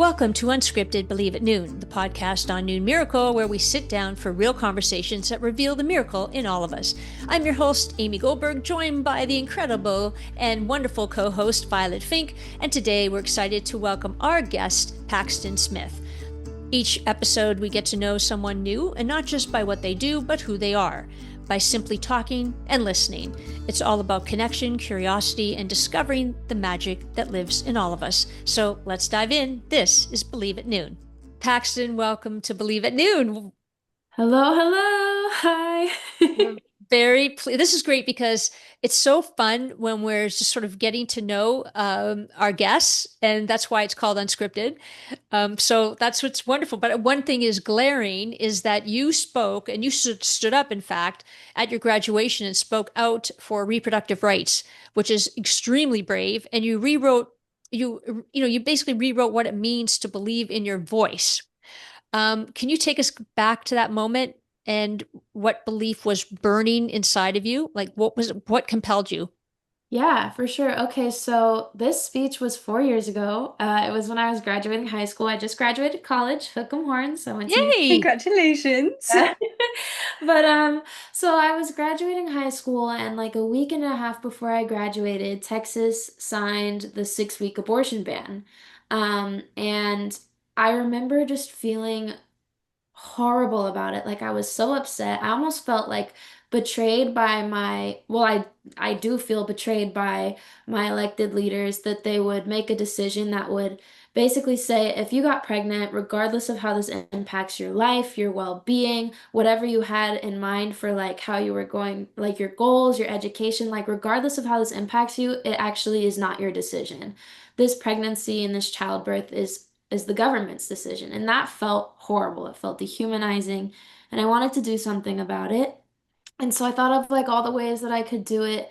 Welcome to Unscripted Believe at Noon, the podcast on Noon Miracle, where we sit down for real conversations that reveal the miracle in all of us. I'm your host, Amy Goldberg, joined by the incredible and wonderful co-host, Violet Fink, and today we're excited to welcome our guest, Paxton Smith. Each episode, we get to know someone new, and not just by what they do, but who they are, by simply talking and listening. It's all about connection, curiosity, and discovering the magic that lives in all of us. So let's dive in. This is Believe at Noon. Paxton, welcome to Believe at Noon. Hello, hello. Hi. We're this is great because it's so fun when we're just sort of getting to know our guests, and that's why it's called Unscripted. So that's what's wonderful. But one thing is glaring is that you spoke and you stood up, in fact, at your graduation and spoke out for reproductive rights, which is extremely brave. And you rewrote, you basically rewrote what it means to believe in your voice. Can you take us back to that moment and what belief was burning inside of you? Like what compelled you? Yeah, for sure. Okay, so this speech was 4 years ago. It was when I was graduating high school. I just graduated college, hook 'em horns. I went to Yay! Congratulations. But so I was graduating high school, and like a week and a half before I graduated, Texas signed the 6-week abortion ban. And I remember just feeling horrible about it. Like I was so upset. I almost felt like betrayed by I do feel betrayed by my elected leaders that they would make a decision that would basically say if you got pregnant, regardless of how this impacts your life, your well-being, whatever you had in mind for like how you were going, like your goals, your education, like regardless of how this impacts you, it actually is not your decision. This pregnancy and this childbirth is the government's decision. And that felt horrible. It felt dehumanizing. And I wanted to do something about it. And so I thought of like all the ways that I could do it.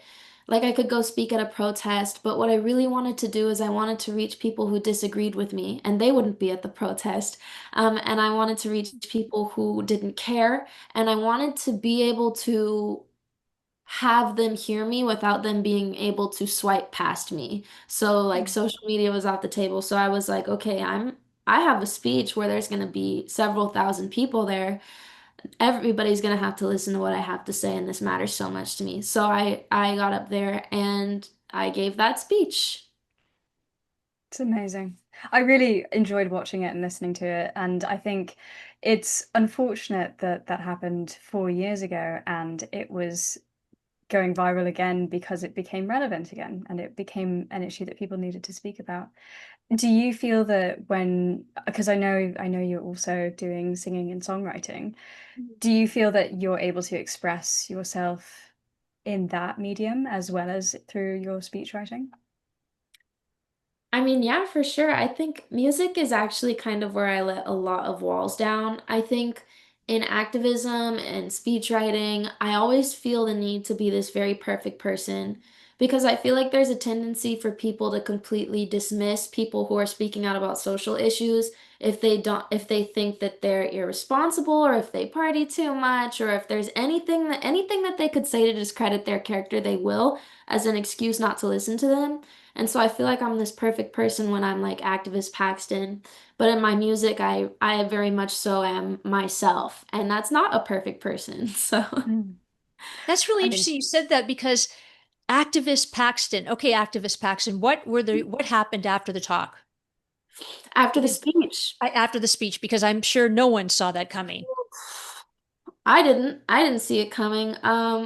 Like I could go speak at a protest, but what I really wanted to do is I wanted to reach people who disagreed with me, and they wouldn't be at the protest. And I wanted to reach people who didn't care, and I wanted to be able to have them hear me without them being able to swipe past me. So like social media was off the table. So I was like, okay, I have a speech where there's going to be several thousand people there. Everybody's going to have to listen to what I have to say, and this matters so much to me. So I got up there and I gave that speech. It's amazing. I really enjoyed watching it and listening to it, and I think it's unfortunate that that happened 4 years ago and it was going viral again because it became relevant again and it became an issue that people needed to speak about. Do you feel that because I know you're also doing singing and songwriting, do you feel that you're able to express yourself in that medium as well as through your speech writing? I mean, yeah, for sure. I think music is actually kind of where I let a lot of walls down. I think in activism and speech writing, I always feel the need to be this very perfect person because I feel like there's a tendency for people to completely dismiss people who are speaking out about social issues if they think that they're irresponsible or if they party too much or if there's anything that they could say to discredit their character, they will as an excuse not to listen to them. And so I feel like I'm this perfect person when I'm like activist Paxton, but in my music, I very much so am myself, and that's not a perfect person. So Mm. That's really I mean, interesting you said that because activist Paxton, okay, activist Paxton, what happened after the talk? after the speech, After the speech, because I'm sure no one saw that coming. I didn't see it coming.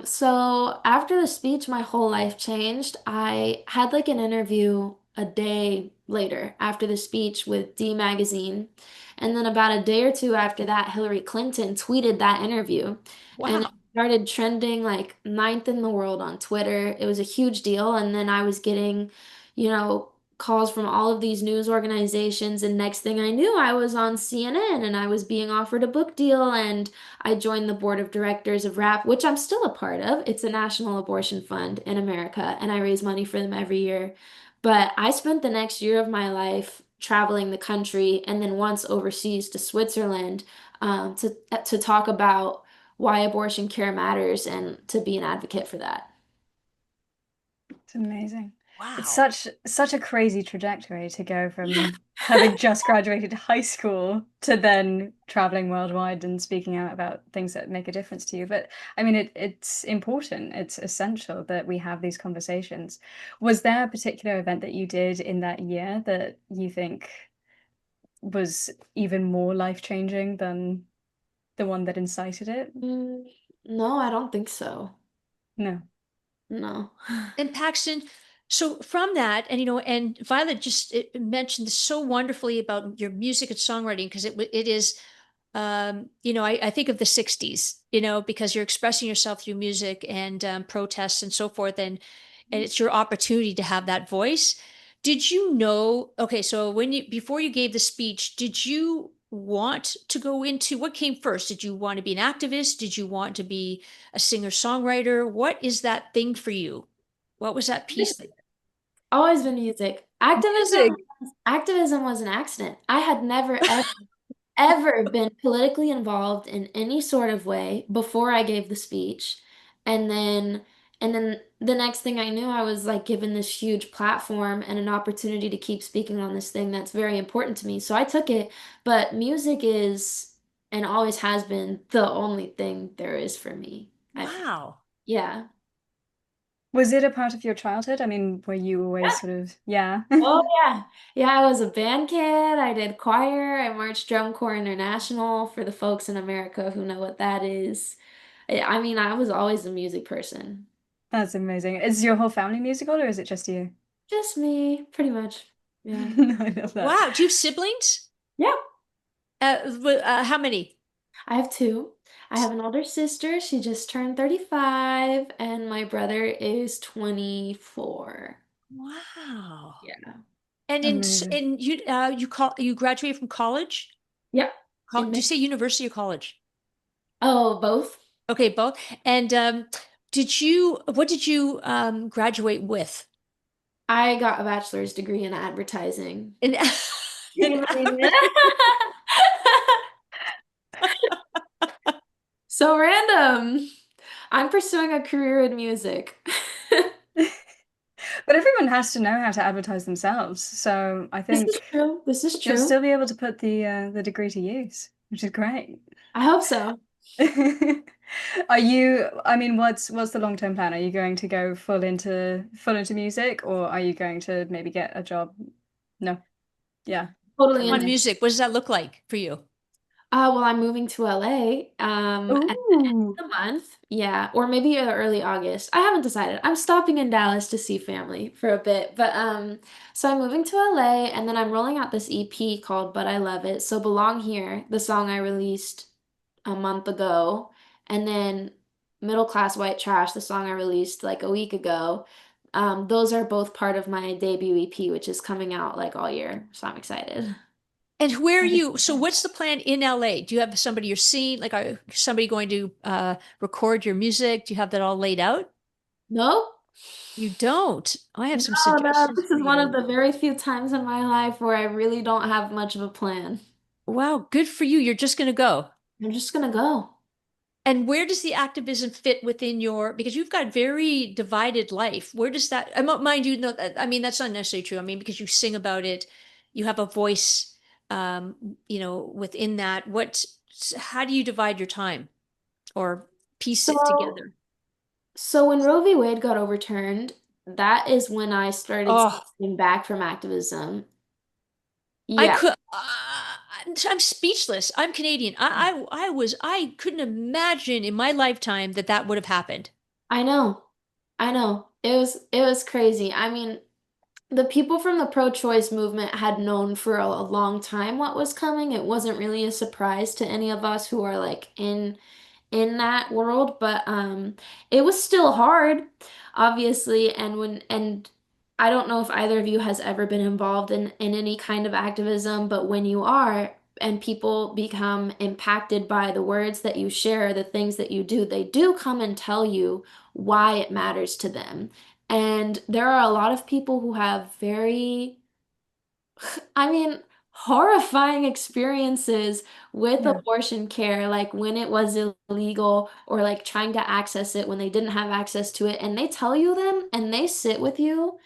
So after the speech, my whole life changed. I had like an interview a day later after the speech with D Magazine. And then about a day or two after that, Hillary Clinton tweeted that interview. And it Wow. started trending like ninth in the world on Twitter. It was a huge deal. And then I was getting, calls from all of these news organizations. And next thing I knew, I was on CNN and I was being offered a book deal. And I joined the board of directors of RAP, which I'm still a part of. It's a national abortion fund in America, and I raise money for them every year. But I spent the next year of my life traveling the country and then once overseas to Switzerland to talk about why abortion care matters and to be an advocate for that. It's amazing. It's Wow. such a crazy trajectory to go from having just graduated high school to then traveling worldwide and speaking out about things that make a difference to you. But I mean, it's important. It's essential that we have these conversations. Was there a particular event that you did in that year that you think was even more life-changing than the one that incited it? Mm, no, I don't think so. No. No. And Paxton, so from that, and and Violet just mentioned this so wonderfully about your music and songwriting because it is, I think of the '60s, because you're expressing yourself through music and protests and so forth, and it's your opportunity to have that voice. Did you know? Okay, so before you gave the speech, did you want to go into what came first? Did you want to be an activist? Did you want to be a singer-songwriter? What is that thing for you? What was that piece that Always been music. Music. Activism was an accident. I had never ever been politically involved in any sort of way before I gave the speech. And then the next thing I knew, I was like given this huge platform and an opportunity to keep speaking on this thing that's very important to me. So I took it, but music is and always has been the only thing there is for me. I wow. yeah. Was it a part of your childhood? I mean, were you always sort of, yeah. Oh yeah. Yeah, I was a band kid. I did choir. I marched drum corps international for the folks in America who know what that is. I mean, I was always a music person. That's amazing. Is your whole family musical or is it just you? Just me, pretty much. Yeah. I love that. Wow. Do you have siblings? Yeah. How many? I have two. I have an older sister. She just turned 35, and my brother is 24. Wow. Yeah. And Amazing. you graduated from college? Yep. In Do May. you say university or college? Oh, both. Okay, both. And what did you graduate with? I got a bachelor's degree in advertising. In, in Amazing. So random. I'm pursuing a career in music. But everyone has to know how to advertise themselves. So I This is think true. This is you'll true. still be able to put the degree to use, which is great. I hope so. Are you, I mean, what's the long-term plan? Are you going to go full into music or are you going to maybe get a job? No. Yeah. Totally on into. music, what does that look like for you? Well, I'm moving to LA at the end Ooh. of the month. Yeah, or maybe early August. I haven't decided. I'm stopping in Dallas to see family for a bit, but so I'm moving to LA and then I'm rolling out this EP called But I Love It. So Belong Here, the song I released a month ago, and then Middle Class White Trash, the song I released like a week ago. Those are both part of my debut EP, which is coming out like all year. So I'm excited. And where are you? So what's the plan in LA? Do you have somebody you're seeing? Like, are somebody going to record your music? Do you have that all laid out? No? You don't. I have some No, no, suggestions this for is one of you. the very few times in my life where I really don't have much of a plan. Wow, good for you. You're just going to go. I'm just gonna go. And where does the activism fit within because you've got very divided life. Where does that, mind you, no, I mean, that's not necessarily true. I mean, because you sing about it, you have a voice, within that. How do you divide your time or piece it So, together? so when Roe v. Wade got overturned, that is when I started Oh, stepping back from activism. I Yeah, could, I'm speechless. I'm Canadian. I couldn't imagine in my lifetime that that would have happened. I know. I know. It was crazy. I mean, the people from the pro-choice movement had known for a long time what was coming. It wasn't really a surprise to any of us who are like in that world, but it was still hard, obviously, and I don't know if either of you has ever been involved in any kind of activism, but when you are and people become impacted by the words that you share, the things that you do, they do come and tell you why it matters to them. And there are a lot of people who have very I mean, horrifying experiences with Yeah. abortion care, like when it was illegal or like trying to access it when they didn't have access to it. And they tell you them and they sit with you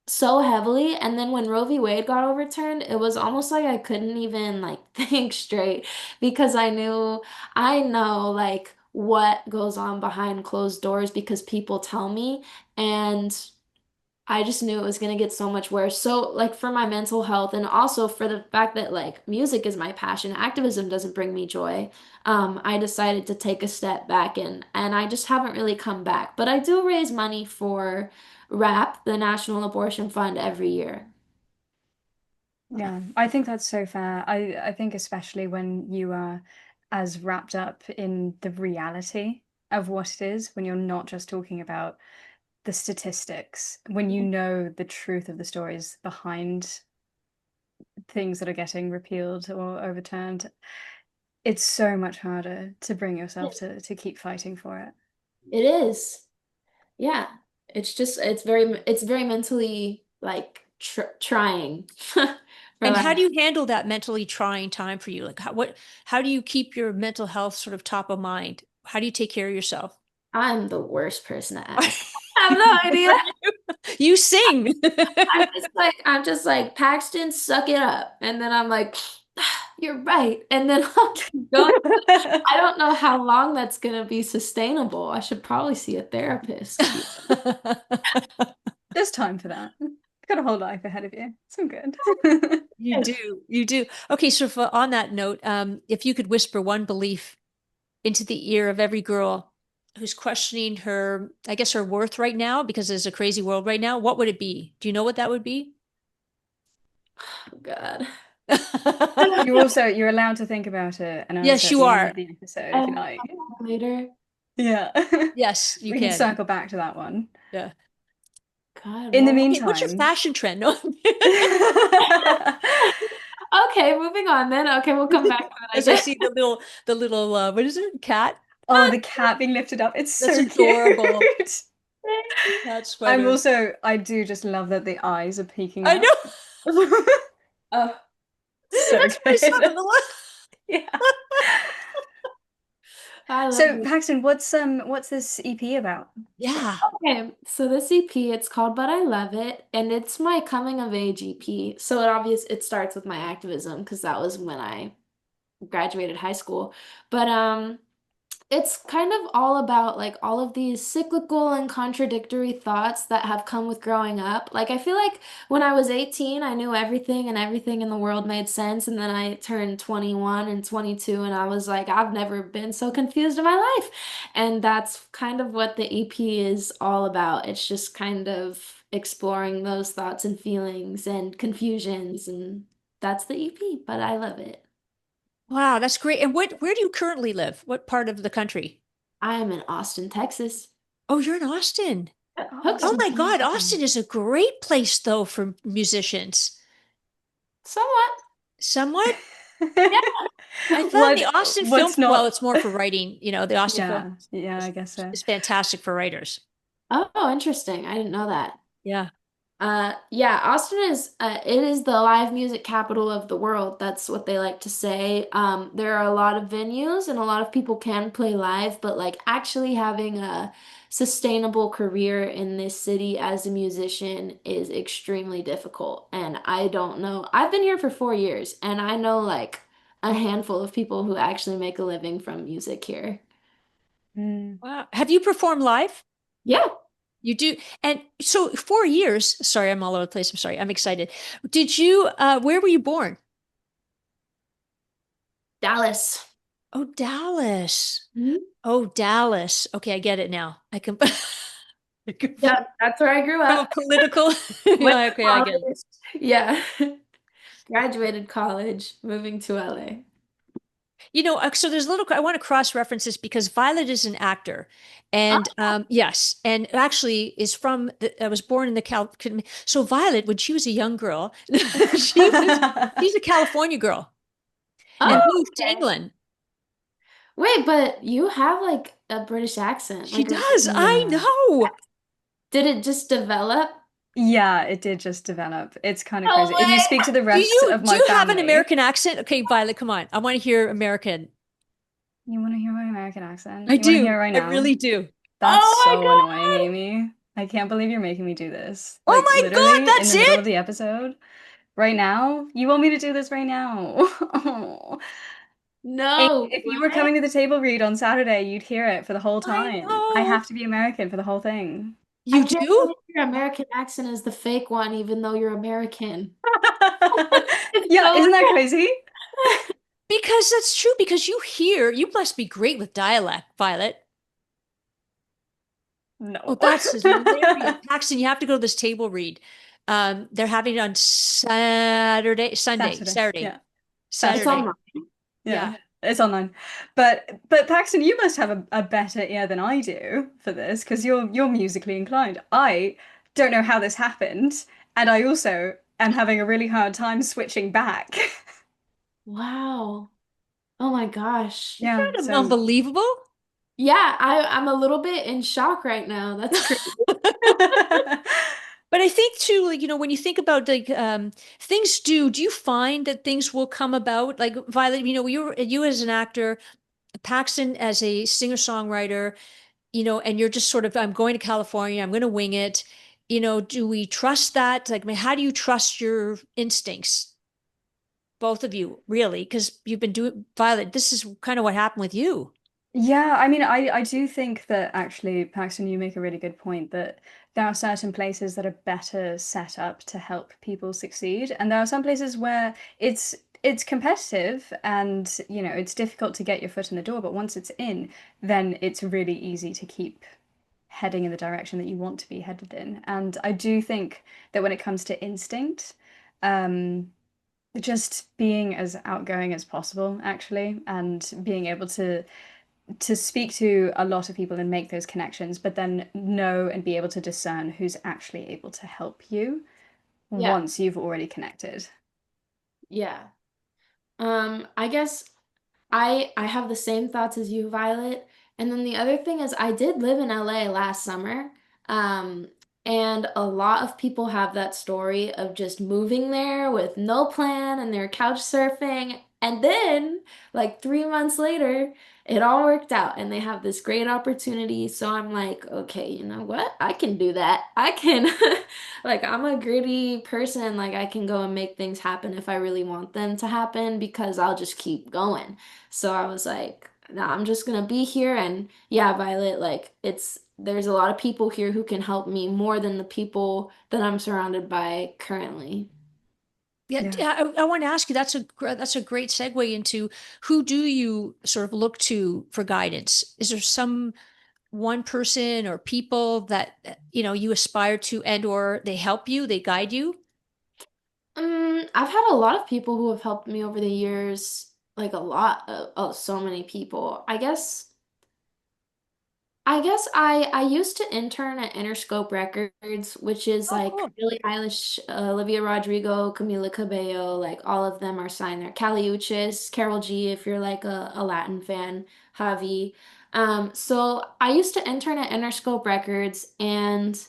so heavily. And then when Roe v. Wade got overturned, it was almost like I couldn't even like think straight because I know like what goes on behind closed doors because people tell me. And I just knew it was going to get so much worse. So, like, for my mental health and also for the fact that, like, music is my passion, activism doesn't bring me joy. I decided to take a step back and I just haven't really come back. But I do raise money for RAP, the National Abortion Fund, every year. Yeah, I think that's so fair. I think especially when you are as wrapped up in the reality of what it is, when you're not just talking about the statistics, when you know the truth of the stories behind things that are getting repealed or overturned, it's so much harder to bring yourself to keep fighting for it. It is. Yeah. It's very mentally like trying for And lack. how do you handle that mentally trying time for you? Like how do you keep your mental health sort of top of mind? How do you take care of yourself? I'm the worst person to ask. I have no idea. You sing. I'm just like, Paxton, suck it up. And then I'm like, you're right. And then I'll keep going. I don't know how long that's gonna be sustainable. I should probably see a therapist. There's time for that. You've got a whole life ahead of you. It's all good. You do. You do. Okay, so on that note, if you could whisper one belief into the ear of every girl who's questioning her, I guess, her worth right now, because there's a crazy world right now, what would it be? Do you know what that would be? Oh God. You're allowed to think about it and answer Yes, at you the end are. of the episode if I'll you like. come back later. Yeah. Yes, you We can can. circle back to that one. Yeah. God, In the well, Okay, what's your meantime, fashion trend? No. okay, moving on then. Okay, we'll come back to it, I As I guess. see the little what is it? Cat? oh, the cat being lifted up. It's That's so adorable. cute. Cat sweater. I do just love that the eyes are peeking I up. know. Oh, So That's what I saw good. the little. Yeah. I love So it. Paxton, what's this EP about? Yeah. Okay, so this EP, it's called But I Love It, and it's my coming of age EP. So it starts with my activism because that was when I graduated high school. But it's kind of all about like all of these cyclical and contradictory thoughts that have come with growing up. Like I feel like when I was 18, I knew everything and everything in the world made sense, and then I turned 21 and 22 and I was like, I've never been so confused in my life. And that's kind of what the EP is all about. It's just kind of exploring those thoughts and feelings and confusions, and that's the EP, but I love it. Wow, that's great. And where do you currently live? What part of the country? I am in Austin, Texas. Oh, you're in Austin. Oh, Hooks Oh and my Austin's God, amazing. Austin is a great place though for musicians. somewhat. Somewhat. Yeah. I found the What Austin Film, what's well, not it's more for writing, the Austin Film yeah, is, I guess so. is fantastic for writers. Oh, interesting. I didn't know that. Yeah. Yeah, Austin it is the live music capital of the world. That's what they like to say. There are a lot of venues and a lot of people can play live, but like actually having a sustainable career in this city as a musician is extremely difficult. And I don't know. I've been here for 4 years and I know like a handful of people who actually make a living from music here. Mm. Wow. Have you performed live? Yeah, You do. And so 4 years, sorry, I'm all over the place. I'm sorry. I'm excited. Did you, where were you born? Dallas. Oh, Dallas. Mhm. Oh, Dallas. Okay, I get it now. I can, Yeah, that's where I grew from a up. political. Went Yeah, to okay, I get it. college. Yeah. Graduated college, moving to LA. So there's a little, I want to cross reference this because Violet is an actor. And yes, and actually is I was born in the So Violet, when she was a young girl, she's a California girl and Oh, moved to okay. England. Wait, but you have like a British accent. She Like, does. I Yeah. know. did it just develop? Yeah, it did just develop. It's kind of No crazy. If you speak to way. the Do rest you of do my you have an family, American accent? Okay, Violet, come on. I want to hear American. you want to hear my American accent? I You want to hear do. it right I now? really do. That's Oh my so annoying, God. Amy. I can't believe you're making me do this. Oh Like, my God, literally in that's the middle of it? the episode. Right now? You want me to do this right now? Amy, No if you were way. coming to the table read on Saturday, you'd hear it for the whole I time. I know. have to be American for the whole thing. I You can't do? believe your American accent is the fake one, even though you're American. It's Yeah, so isn't that weird. crazy? Because that's true, because you must be great with dialect, Violet. Oh, No. that's hilarious. Paxton, you have to go to this table read. They're having it on Saturday. Saturday, Yeah. It's Saturday. Saturday. online. Yeah. Yeah. It's online. But Paxton, you must have a better ear than I do for this because you're musically inclined. I don't know how this happened, and I also am having a really hard time switching back. Wow. Oh my gosh. Yeah, Kind of so unbelievable. Yeah, I'm a little bit in shock right now. That's crazy. But I think too, like, when you think about like things do you find that things will come about? Like Violet, you as an actor, Paxton as a singer-songwriter, and you're just sort of, I'm going to California, I'm going to wing it. Do we trust that? Like, I mean, how do you trust your instincts? Both of you, really, because you've been doing, Violet, this is kind of what happened with you. yeah, I mean, I do think that actually, Paxton, you make a really good point that there are certain places that are better set up to help people succeed, and there are some places where it's competitive and it's difficult to get your foot in the door, but once it's in, then it's really easy to keep heading in the direction that you want to be headed in. And I do think that when it comes to instinct, um, just being as outgoing as possible, actually, and being able to speak to a lot of people and make those connections, but then know and be able to discern who's actually able to help you Yeah. once you've already connected. Yeah. I guess I have the same thoughts as you, Violet. And then the other thing is I did live in LA last summer. Um, and a lot of people have that story of just moving there with no plan and they're couch surfing. And then, like 3 months later, it all worked out and they have this great opportunity. So I'm like, okay, you know what? I can do that. I can, like, I'm a gritty person. Like, I can go and make things happen if I really want them to happen because I'll just keep going. So I was like, no, I'm just gonna be here. And yeah, Violet, like there's a lot of people here who can help me more than the people that I'm surrounded by currently. Yeah, Yeah. I want to ask you. That's a great segue into who do you sort of look to for guidance? Is there some one person or people that you aspire to, and or they help you, they guide you? I've had a lot of people who have helped me over the years, like a lot of so many people. I guess I used to intern at Interscope Records, which is Oh, like cool. Billie Eilish, Olivia Rodrigo, Camila Cabello, like all of them are signed there. Kali Uchis, Carol G, if you're like a Latin fan, Javi. So I used to intern at Interscope Records, and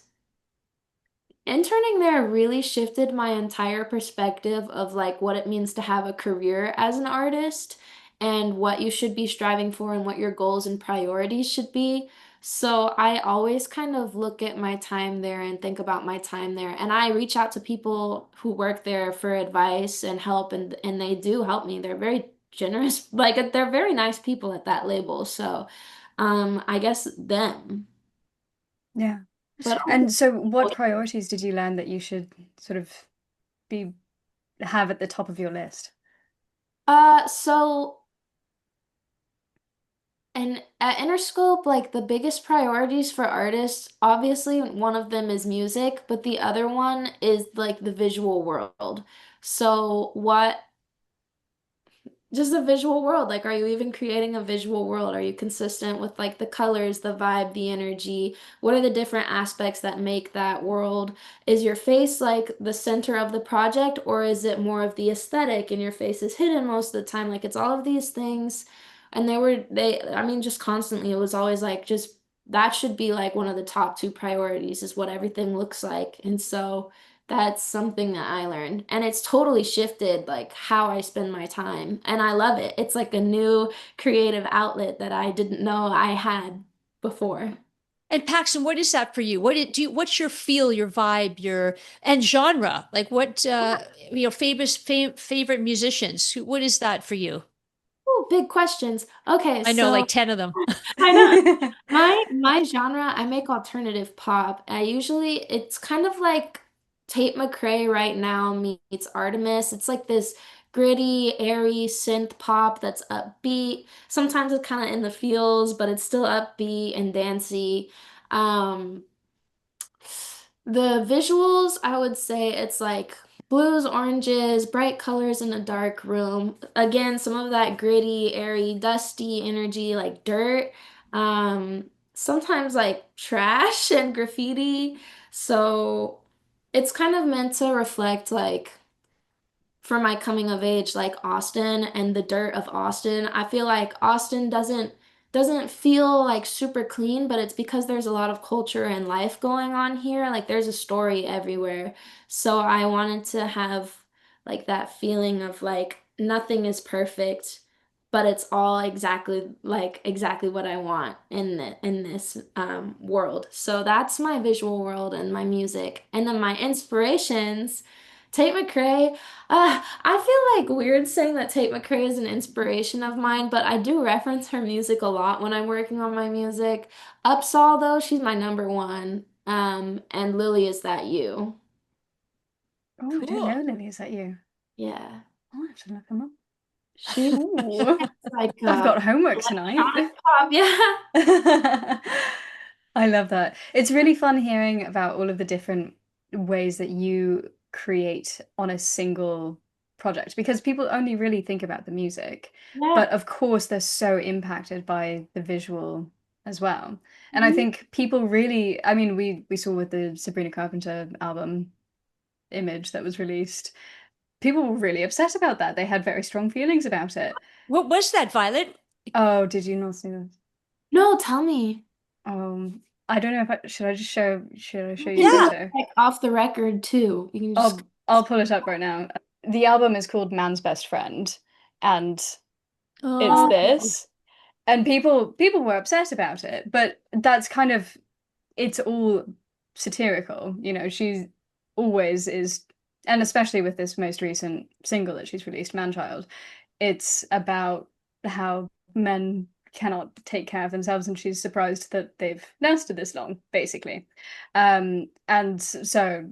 interning there really shifted my entire perspective of like what it means to have a career as an artist and what you should be striving for and what your goals and priorities should be. So I always kind of look at my time there and think about my time there. And I reach out to people who work there for advice and help, and they do help me. They're very generous, like they're very nice people at that label. So I guess them. Yeah. But And so what priorities did you learn that you should sort of be have at the top of your list? so and at Interscope, like the biggest priorities for artists, obviously one of them is music, but the other one is like the visual world. So what just a visual world. Like, are you even creating a visual world? Are you consistent with like the colors, the vibe, the energy? What are the different aspects that make that world? Is your face like the center of the project, or is it more of the aesthetic and your face is hidden most of the time? Like, it's all of these things. And I mean, just constantly, it was always like, just that should be like one of the top two priorities is what everything looks like. And so that's something that I learned. And it's totally shifted like how I spend my time. And I love it. It's like a new creative outlet that I didn't know I had before. And Paxton, what is that for you? What's your feel, your vibe, your and genre? Like what favorite musicians? What is that for you? Oh, big questions. Okay, I know so like 10 of them. I know. My genre, I make alternative pop. I usually it's kind of like Tate McRae right now meets Artemis. It's like this gritty, airy synth pop that's upbeat. Sometimes it's kind of in the feels, but it's still upbeat and dancey. Um, the visuals, I would say it's like blues, oranges, bright colors in a dark room. Again, some of that gritty, airy, dusty energy, like dirt. Sometimes like trash and graffiti. So it's kind of meant to reflect like for my coming of age, like Austin and the dirt of Austin. I feel like Austin doesn't feel like super clean, but it's because there's a lot of culture and life going on here. Like there's a story everywhere. So I wanted to have like that feeling of like nothing is perfect, but it's all exactly what I want in this world. So that's my visual world and my music. And then my inspirations, Tate McRae. I feel like weird saying that Tate McRae is an inspiration of mine, but I do reference her music a lot when I'm working on my music. Upsaw, though, she's my number one. And Lily, is that you? Oh, I don't Cool. know, Lily. Is that you? Yeah. Oh, I have to look them up. She's Ooh, like I've got homework tonight. electronic pop, yeah. I love that. It's really fun hearing about all of the different ways that you create on a single project because people only really think about the music, Yeah. but of course they're so impacted by the visual as well. And I Mhm. think people really, I mean, we saw with the Sabrina Carpenter album Image that was released, people were really upset about that. They had very strong feelings about it. What was that, Violet? Oh, did you not see this? No, tell me. I don't know if should I just should I show You you a can do Yeah. it photo? like off the record too. You can just I'll pull it up right now. The album is called Man's Best Friend, and it's Oh, this. And people were upset about it, but that's kind of it's all satirical, you know, she's always is, and especially with this most recent single that she's released, Manchild, it's about how men cannot take care of themselves and she's surprised that they've lasted this long, basically. And so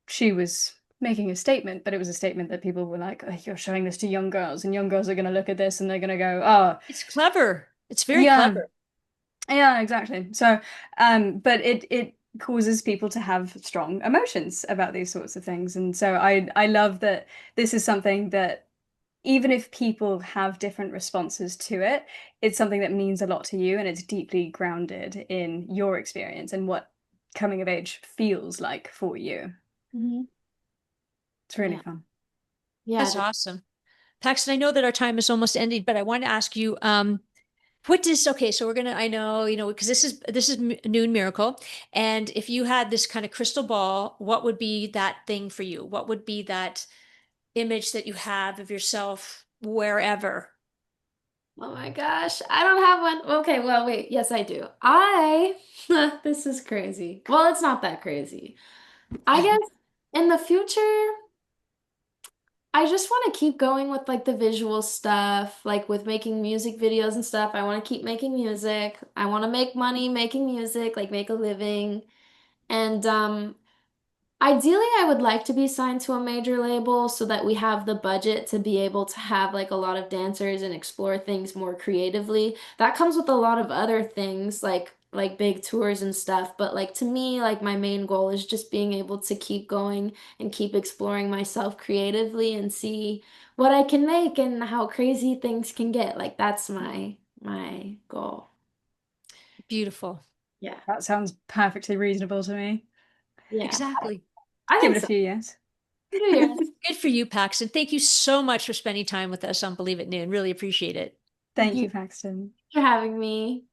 she was making a statement, but it was a statement that people were like, oh, you're showing this to young girls, and young girls are going to look at this and they're going to go, oh, it's clever. It's very yeah, clever. yeah, exactly. So, but it causes people to have strong emotions about these sorts of things, and so I love that this is something that even if people have different responses to it, it's something that means a lot to you, and it's deeply grounded in your experience and what coming of age feels like for you. Mhm. It's really Yeah. fun. That's Yeah. awesome. Paxton, I know that our time is almost ending, but I want to ask you, okay, so we're gonna, I know, because this is Noon Miracle. And if you had this kind of crystal ball, what would be that thing for you? What would be that image that you have of yourself wherever? Oh my gosh, I don't have one. Okay, well, wait. Yes, I do. This is crazy. Well, it's not that crazy. I guess in the future, I just want to keep going with like the visual stuff, like with making music videos and stuff. I want to keep making music. I want to make money making music, like make a living. And ideally, I would like to be signed to a major label so that we have the budget to be able to have like a lot of dancers and explore things more creatively. That comes with a lot of other things like big tours and stuff, but like to me, like my main goal is just being able to keep going and keep exploring myself creatively and see what I can make and how crazy things can get. Like that's my goal. Beautiful. Yeah. That sounds perfectly reasonable to me. Yeah. Exactly. I Give think it a so. few years. Do yours. Good for you, Paxton. Thank you so much for spending time with us on Believe at Noon. Really appreciate it. Thank Thank you you, Paxton. for having me.